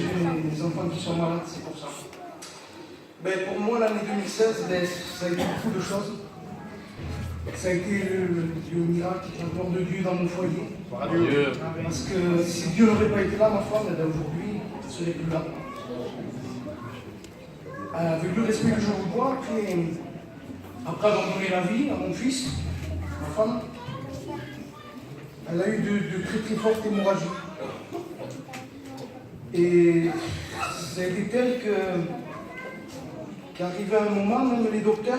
j'ai des enfants qui sont malades, c'est pour ça. Ben, pour moi, l'année 2016, ben, ça a été beaucoup de choses. Ça a été le miracle, la gloire de Dieu dans mon foyer. Parce que si Dieu n'aurait pas été là, ma femme, ben, aujourd'hui, elle ne serait plus là. Avec le respect que je vous dois, après avoir donné la vie à mon fils, ma femme, elle a eu de très très fortes hémorragies. Et ça a été tel qu'arrivé à un moment, même les docteurs,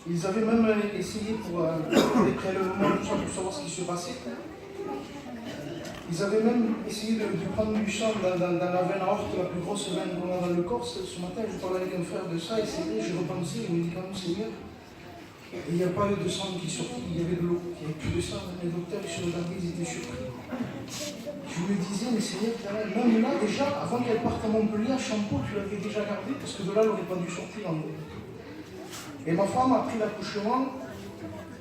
ils avaient même essayé pour des prélèvements, tout ça, pour savoir ce qui se passait. Ils avaient même essayé de prendre du sang dans la veine aorte, la plus grosse veine qu'on a dans le corps. Ce matin, je parlais avec un frère de ça, et c'est vrai, j'ai repensé, il me dit quand même, Seigneur, il n'y a pas eu de sang qui sortit, il y avait de l'eau, il n'y avait plus de sang. Les docteurs, ils se regardaient, ils étaient surpris. Je me disais, mais Seigneur, même là, déjà, avant qu'elle parte à Montpellier, à Champeau, tu l'avais déjà gardée, parce que de là, elle n'aurait pas dû sortir en gros. Et ma femme a pris l'accouchement,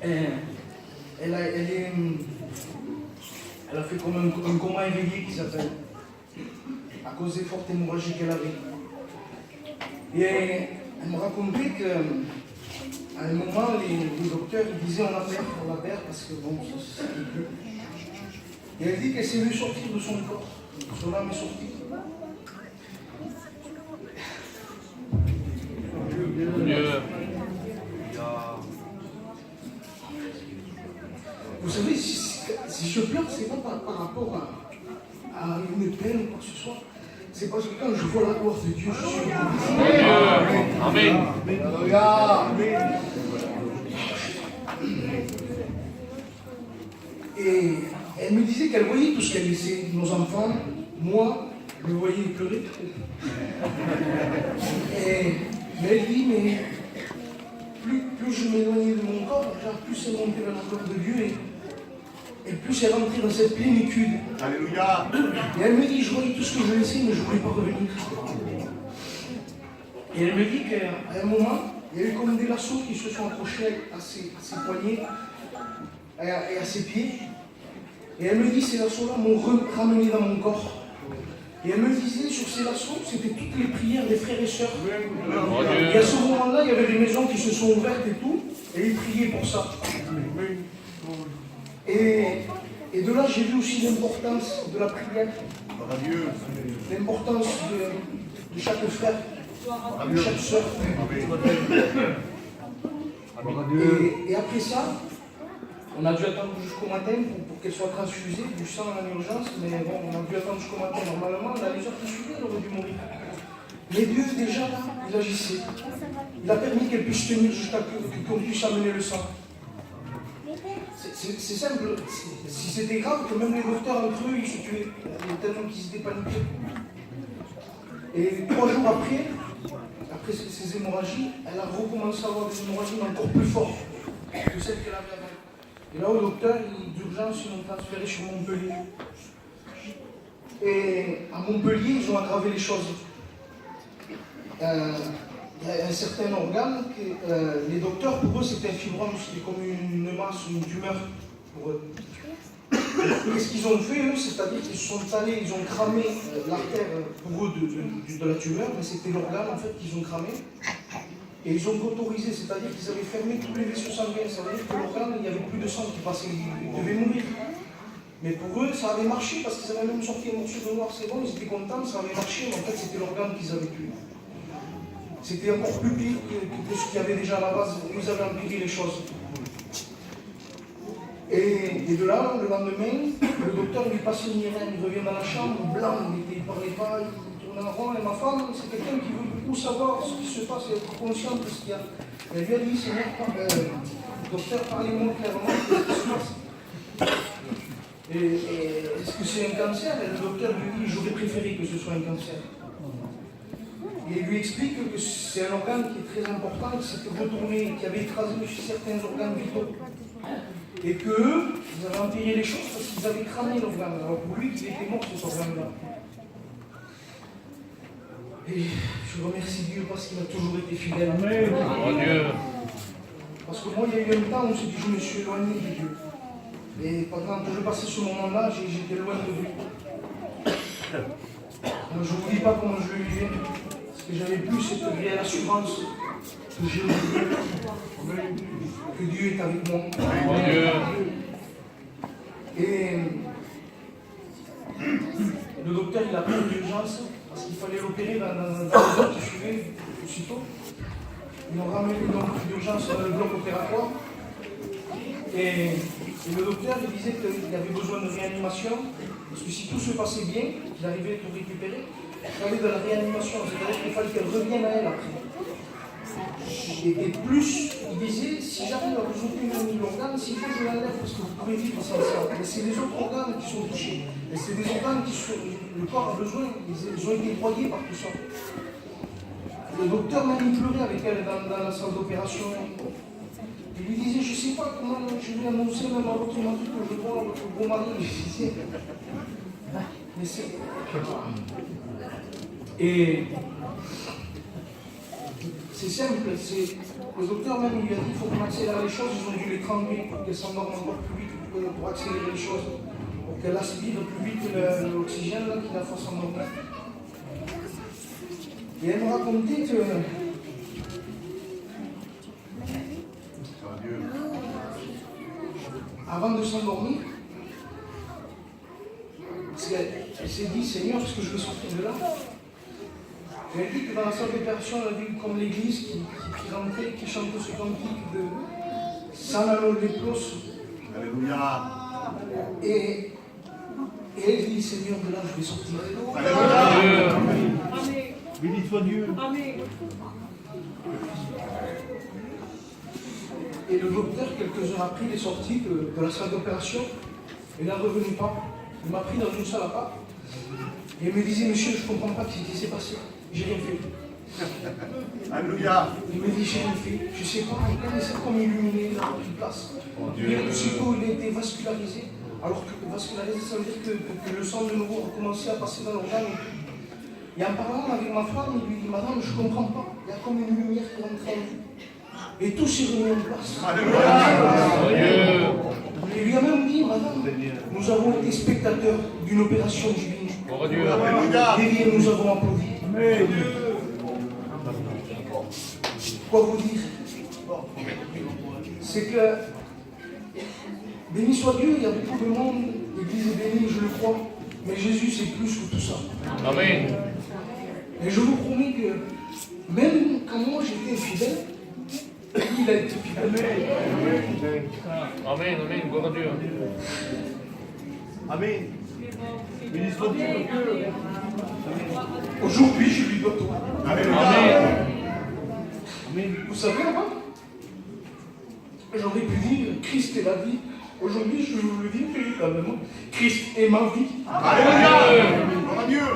elle a fait comme un coma éveillé qui s'appelle, à cause des fortes hémorragies qu'elle avait. Et elle me racontait qu'à un moment, les docteurs ils disaient on la perd parce que bon, c'était plus. Et elle dit qu'elle s'est vue sortir de son corps. Son âme est sortie. Vous savez, si je pleure, c'est pas par rapport à une peine ou quoi que ce soit. C'est parce que quand je vois la gloire de Dieu, je suis Amen. Amen. Et elle me disait qu'elle voyait tout ce qu'elle laissait, nos enfants, moi, je me voyais pleurer. Mais elle dit, mais plus je m'éloignais de mon corps, plus c'est monté vers la gloire de Dieu et plus c'est rentré dans cette plénitude. Alléluia. Et elle me dit, je voyais tout ce que je laissais, mais je ne voulais pas revenir. Et elle me dit qu'à un moment, il y a eu comme des lassos qui se sont accrochés à ses poignets et à ses pieds. Et elle me dit, ces lassos-là m'ont ramené dans mon corps. Et elle me disait, sur ces lassos, c'était toutes les prières des frères et sœurs. Et à ce moment-là, il y avait des maisons qui se sont ouvertes et tout, et ils priaient pour ça. Et de là, j'ai vu aussi l'importance de la prière, l'importance de chaque frère, de chaque sœur. Et après ça, on a dû attendre jusqu'au matin pour qu'elle soit transfusée, du sang en urgence, mais bon, on a dû attendre jusqu'au matin. Normalement, dans les heures qui suivaient, elle aurait dû mourir. Mais Dieu, déjà là, il agissait. Il a permis qu'elle puisse tenir jusqu'à qu'on puisse amener le sang. C'est simple. Si c'était grave, que même les docteurs entre eux, ils se tuaient. Il y a tellement qu'ils étaient paniqués. Et 3 jours après ces hémorragies, elle a recommencé à avoir des hémorragies encore plus fortes que celles qu'elle avait avant. Et là, au docteur, d'urgence, ils l'ont transféré sur Montpellier. Et à Montpellier, ils ont aggravé les choses. Il y a un certain organe que les docteurs, pour eux, c'était un fibrome, c'était comme une masse, une tumeur pour eux. Qu'est-ce qu'ils ont fait, eux? C'est-à-dire qu'ils se sont allés, ils ont cramé l'artère pour eux de la tumeur, mais c'était l'organe en fait qu'ils ont cramé. Et ils ont autorisé, c'est-à-dire qu'ils avaient fermé tous les vaisseaux sanguins. Ça veut dire que l'organe, il n'y avait plus de sang qui passait, ils devaient mourir. Mais pour eux, ça avait marché parce qu'ils avaient même sorti un morceau de noir, c'est bon, ils étaient contents, ça avait marché, mais en fait, c'était l'organe qu'ils avaient tué. C'était encore plus pire que ce qu'il y avait déjà à la base, ils avaient empiré les choses. Et de là, le lendemain, le docteur lui passe une migraine, il revient dans la chambre, blanc, il ne parlait pas, il tourne en rond, et ma femme, c'est quelqu'un qui veut beaucoup savoir ce qui se passe et être conscient de ce qu'il y a. Elle lui a dit, Seigneur, docteur, parlez-moi clairement, qu'est-ce qui se passe? Est-ce que c'est un cancer? Et le docteur lui dit, j'aurais préféré que ce soit un cancer. Et il lui explique que c'est un organe qui est très important, qui s'était retourné, qui avait écrasé certains organes vitaux. Et qu'eux, ils avaient empiré les choses parce qu'ils avaient cramé l'organe. Alors pour lui, il était mort cet organe-là. Et je remercie Dieu parce qu'il a toujours été fidèle. Amen. Parce que moi, il y a eu un temps où je me suis éloigné de Dieu. Et pendant que je passais ce moment-là, j'étais loin de lui. Je ne vous dis pas comment je le vivais, parce que j'avais plus cette réelle assurance que j'ai aujourd'hui, que Dieu est avec moi. Et le docteur, il a pris l'urgence parce qu'il fallait l'opérer dans les heures qui suivaient aussitôt. Ils l'ont ramené d'urgence dans le bloc opératoire. Et le docteur il disait qu'il avait besoin de réanimation, parce que si tout se passait bien, qu'il arrivait à tout récupérer, il fallait de la réanimation, c'est-à-dire qu'il fallait qu'elle revienne à elle après. Et plus, il disait, si j'arrive à vous ouvrir l'organe, s'il faut que je l'enlève, parce que vous pouvez vivre sans ça. Mais c'est les autres organes qui sont touchés. Et c'est des organes qui sont, le corps a besoin, ils ont été broyés par tout ça. Le docteur même pleurait avec elle dans la salle d'opération. Il lui disait, je ne sais pas comment je vais annoncer même à votre mari que je vois votre beau mari. Mais c'est... Et c'est simple, le docteur même il lui a dit qu'il faut qu'on accélère les choses, ils ont dû l'étrangler pour qu'elle s'endorme encore plus vite pour accélérer les choses, pour qu'elle aspire plus vite l'oxygène qui la fasse s'endormir. Et elle me racontait que avant de s'endormir, parce qu'elle s'est dit, Seigneur, est-ce que je vais sortir de là? Elle a dit que dans la salle d'opération, elle a vu comme l'église qui rentrait, qui chantait ce cantique de Sanalo Leplos. Alléluia. Et elle dit, Seigneur, de là, je vais sortir. Alléluia. Amen. Béni soit Dieu. Amen. Et le docteur, quelques heures après, il est sorti de la salle d'opération. Il n'en revenait pas. Il m'a pris dans une salle à part. Et il me disait, monsieur, je ne comprends pas ce qui s'est passé. J'ai rien fait. Alléluia. Il me dit, j'ai rien fait. Je ne sais pas, il s'est comme illuminé, il a pris place. Et aussitôt, il a été vascularisé. Alors que vascularisé, ça veut dire que le sang de nouveau a commencé à passer dans l'organe. Et en parlant avec ma femme, il lui dit, madame, je ne comprends pas. Il y a comme une lumière qui rentre en vous. Et tout s'est remis en place. Alléluia. Il lui a même dit, madame, nous avons été spectateurs d'une opération divine. Alléluia. Et nous avons applaudi. Quoi vous dire? C'est que, béni soit Dieu, il y a beaucoup de monde, l'Église est bénie, je le crois, mais Jésus c'est plus que tout ça. Amen. Et je vous promets que, même quand moi j'étais fidèle, il a été fidèle. Amen, amen, gloire à Dieu. Amen. Béni soit Dieu. Aujourd'hui, je lui dois tout. Alléluia. Vous savez, avant, j'aurais pu dire Christ est la vie. Aujourd'hui, je vous le dis véritablement. Christ est ma vie. Alléluia. Gloire à Dieu.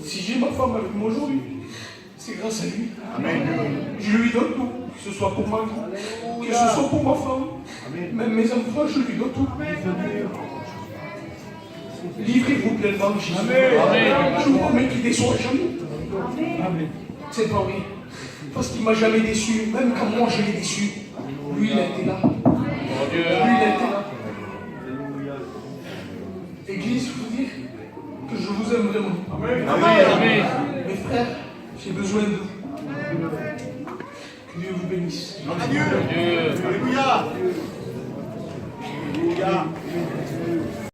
Si j'ai ma femme avec moi aujourd'hui, c'est grâce à lui. Amen. Je lui donne tout, que ce soit pour ma vie, que ce soit pour ma femme, même mes enfants, je lui donne tout. Livrez-vous pleinement, Jésus. Amen. Je vous promets qu'il ne déçoit jamais. Amen. C'est pas vrai. Parce qu'il ne m'a jamais déçu, même quand moi je l'ai déçu. Lui, il a été là. Lui, il a été là. Église, je vous dire que je vous aime vraiment. Amen. Mes frères, j'ai besoin de vous. Que Dieu vous bénisse. Gloire à Dieu. Alléluia. Alléluia.